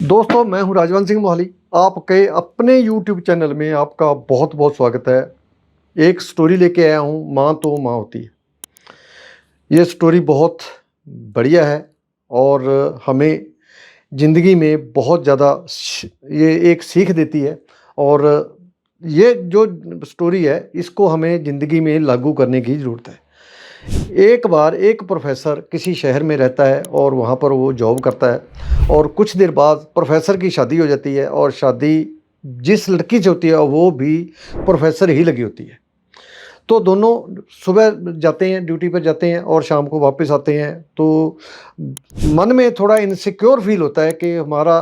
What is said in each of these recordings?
दोस्तों, मैं हूं राजवंत सिंह मोहाली। आपके अपने YouTube चैनल में आपका बहुत बहुत स्वागत है। एक स्टोरी लेके आया हूं, माँ तो माँ होती है। ये स्टोरी बहुत बढ़िया है और हमें ज़िंदगी में बहुत ज़्यादा ये एक सीख देती है। और ये जो स्टोरी है इसको हमें ज़िंदगी में लागू करने की ज़रूरत है। एक बार एक प्रोफेसर किसी शहर में रहता है और वहाँ पर वो जॉब करता है और कुछ देर बाद प्रोफेसर की शादी हो जाती है और शादी जिस लड़की से होती है वो भी प्रोफेसर ही लगी होती है। तो दोनों सुबह जाते हैं, ड्यूटी पर जाते हैं और शाम को वापस आते हैं। तो मन में थोड़ा इनसिक्योर फील होता है कि हमारा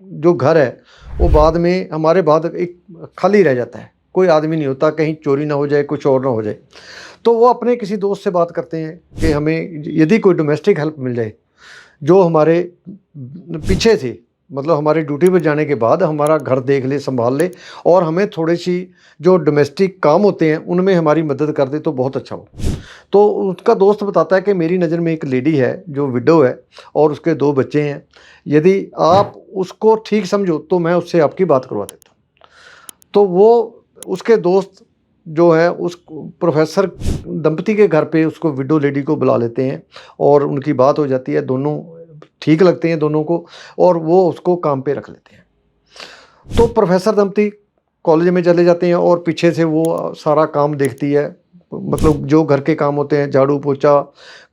जो घर है वो बाद में हमारे बाद एक खाली रह जाता है, कोई आदमी नहीं होता, कहीं चोरी ना हो जाए, कुछ और ना हो जाए। तो वो अपने किसी दोस्त से बात करते हैं कि हमें यदि कोई डोमेस्टिक हेल्प मिल जाए जो हमारे पीछे से, मतलब हमारे ड्यूटी पर जाने के बाद हमारा घर देख ले, संभाल ले और हमें थोड़ी सी जो डोमेस्टिक काम होते हैं उनमें हमारी मदद कर दे तो बहुत अच्छा हो। तो उसका दोस्त बताता है कि मेरी नज़र में एक लेडी है जो विडो है और उसके 2 बच्चे हैं। यदि आप उसको ठीक समझो तो मैं उससे आपकी बात करवा देता हूँ। तो वो उसके दोस्त जो है उस प्रोफेसर दंपति के घर पे उसको विडो लेडी को बुला लेते हैं और उनकी बात हो जाती है। दोनों ठीक लगते हैं दोनों को और वो उसको काम पे रख लेते हैं। तो प्रोफेसर दंपति कॉलेज में चले जाते हैं और पीछे से वो सारा काम देखती है, मतलब जो घर के काम होते हैं, झाड़ू पोछा,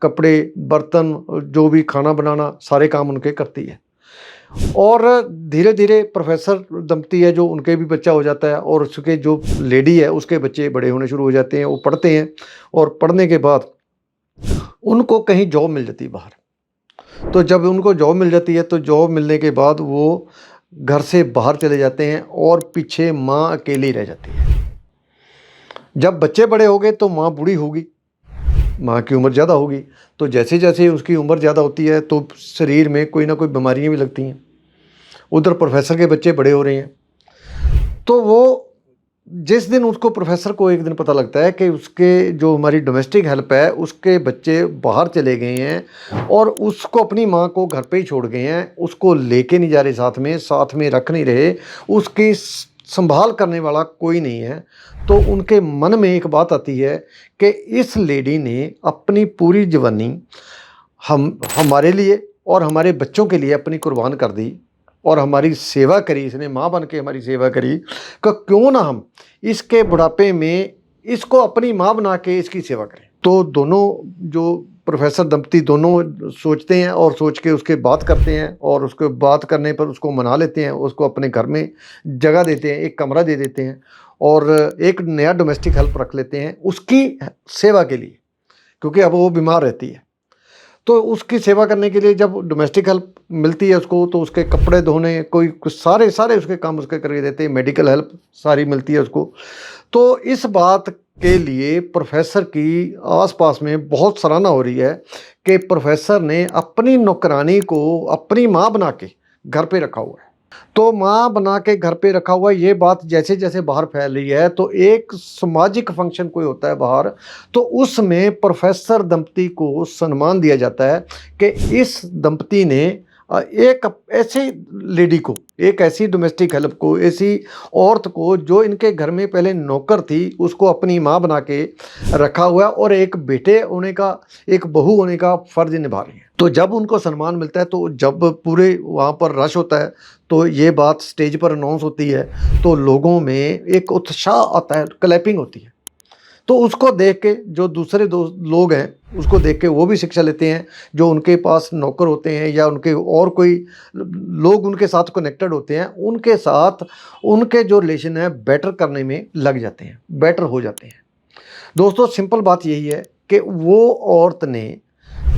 कपड़े, बर्तन, जो भी खाना बनाना, सारे काम उनके करती है। और धीरे धीरे प्रोफेसर दंपति है जो उनके भी बच्चा हो जाता है और उसके जो लेडी है उसके बच्चे बड़े होने शुरू हो जाते हैं। वो पढ़ते हैं और पढ़ने के बाद उनको कहीं जॉब मिल जाती है बाहर। तो जब उनको जॉब मिल जाती है तो जॉब मिलने के बाद वो घर से बाहर चले जाते हैं और पीछे माँ अकेली रह जाती है। जब बच्चे बड़े हो गए तो माँ बूढ़ी होगी, माँ की उम्र ज़्यादा होगी। तो जैसे जैसे उसकी उम्र ज़्यादा होती है तो शरीर में कोई ना कोई बीमारियाँ भी लगती हैं। उधर प्रोफेसर के बच्चे बड़े हो रहे हैं। तो वो जिस दिन उसको प्रोफेसर को एक दिन पता लगता है कि उसके जो हमारी डोमेस्टिक हेल्प है उसके बच्चे बाहर चले गए हैं और उसको अपनी माँ को घर पे ही छोड़ गए हैं, उसको लेके नहीं जा रहे, साथ में रख नहीं रहे, उसकी संभाल करने वाला कोई नहीं है। तो उनके मन में एक बात आती है कि इस लेडी ने अपनी पूरी जवानी हमारे लिए और हमारे बच्चों के लिए अपनी कुर्बान कर दी और हमारी सेवा करी, इसने माँ बन के हमारी सेवा करी, कि क्यों ना हम इसके बुढ़ापे में इसको अपनी माँ बना के इसकी सेवा करें। तो दोनों जो प्रोफेसर दंपति दोनों सोचते हैं और सोच के उसके बात करते हैं और उसके बात करने पर उसको मना लेते हैं, उसको अपने घर में जगह देते हैं, एक कमरा दे देते हैं और एक नया डोमेस्टिक हेल्प रख लेते हैं उसकी सेवा के लिए, क्योंकि अब वो बीमार रहती है। तो उसकी सेवा करने के लिए जब डोमेस्टिक हेल्प मिलती है उसको तो उसके कपड़े धोने, कोई सारे उसके काम उसके करके देते हैं, मेडिकल हेल्प सारी मिलती है उसको। तो इस बात के लिए प्रोफेसर की आसपास में बहुत सराहना हो रही है कि प्रोफेसर ने अपनी नौकरानी को अपनी माँ बना के घर पे रखा हुआ है। तो माँ बना के घर पे रखा हुआ, ये बात जैसे जैसे बाहर फैल रही है तो एक सामाजिक फंक्शन कोई होता है बाहर, तो उसमें प्रोफेसर दंपति को सम्मान दिया जाता है कि इस दंपति ने एक ऐसी लेडी को, एक ऐसी डोमेस्टिक हेल्प को, ऐसी औरत को जो इनके घर में पहले नौकर थी उसको अपनी माँ बना के रखा हुआ है और एक बेटे होने का, एक बहू होने का फर्ज निभा रही है। तो जब उनको सम्मान मिलता है, तो जब पूरे वहाँ पर रश होता है तो ये बात स्टेज पर अनाउंस होती है तो लोगों में एक उत्साह आता है, क्लैपिंग होती है। तो उसको देख के जो दूसरे लोग हैं उसको देख के वो भी शिक्षा लेते हैं, जो उनके पास नौकर होते हैं या उनके और कोई लोग उनके साथ कनेक्टेड होते हैं, उनके साथ उनके जो रिलेशन है बेटर करने में लग जाते हैं, बेटर हो जाते हैं। दोस्तों, सिंपल बात यही है कि वो औरत ने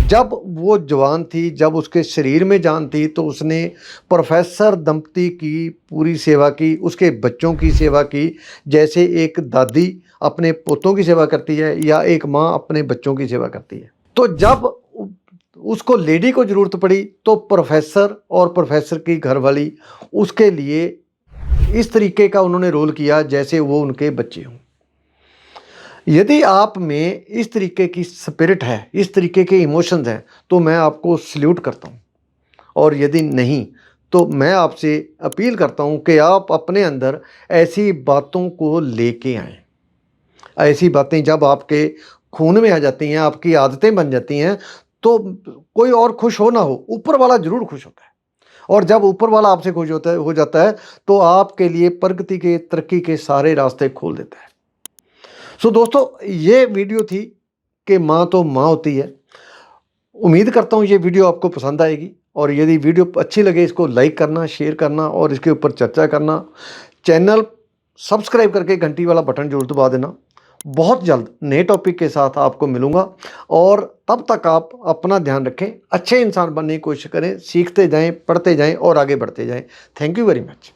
जब वो जवान थी, जब उसके शरीर में जान थी, तो उसने प्रोफेसर दंपति की पूरी सेवा की, उसके बच्चों की सेवा की, जैसे एक दादी अपने पोतों की सेवा करती है या एक माँ अपने बच्चों की सेवा करती है। तो जब उसको लेडी को ज़रूरत पड़ी तो प्रोफेसर और प्रोफेसर की घरवाली उसके लिए इस तरीके का उन्होंने रोल किया जैसे वो उनके बच्चे हों। यदि आप में इस तरीके की स्पिरिट है, इस तरीके के इमोशंस हैं, तो मैं आपको सल्यूट करता हूँ। और यदि नहीं तो मैं आपसे अपील करता हूँ कि आप अपने अंदर ऐसी बातों को लेके आएँ। ऐसी बातें जब आपके खून में आ जाती हैं, आपकी आदतें बन जाती हैं, तो कोई और खुश हो ना हो, ऊपर वाला ज़रूर खुश होता है। और जब ऊपर वाला आपसे खुश हो जाता है, तो आपके लिए प्रगति के, तरक्की के सारे रास्ते खोल देता है। सो दोस्तों, ये वीडियो थी कि माँ तो माँ होती है। उम्मीद करता हूँ ये वीडियो आपको पसंद आएगी, और यदि वीडियो अच्छी लगे इसको लाइक करना, शेयर करना और इसके ऊपर चर्चा करना। चैनल सब्सक्राइब करके घंटी वाला बटन जरूर दबा देना। बहुत जल्द नए टॉपिक के साथ आपको मिलूँगा, और तब तक आप अपना ध्यान रखें, अच्छे इंसान बनने की कोशिश करें, सीखते जाएँ, पढ़ते जाएँ और आगे बढ़ते जाएँ। Thank you very much.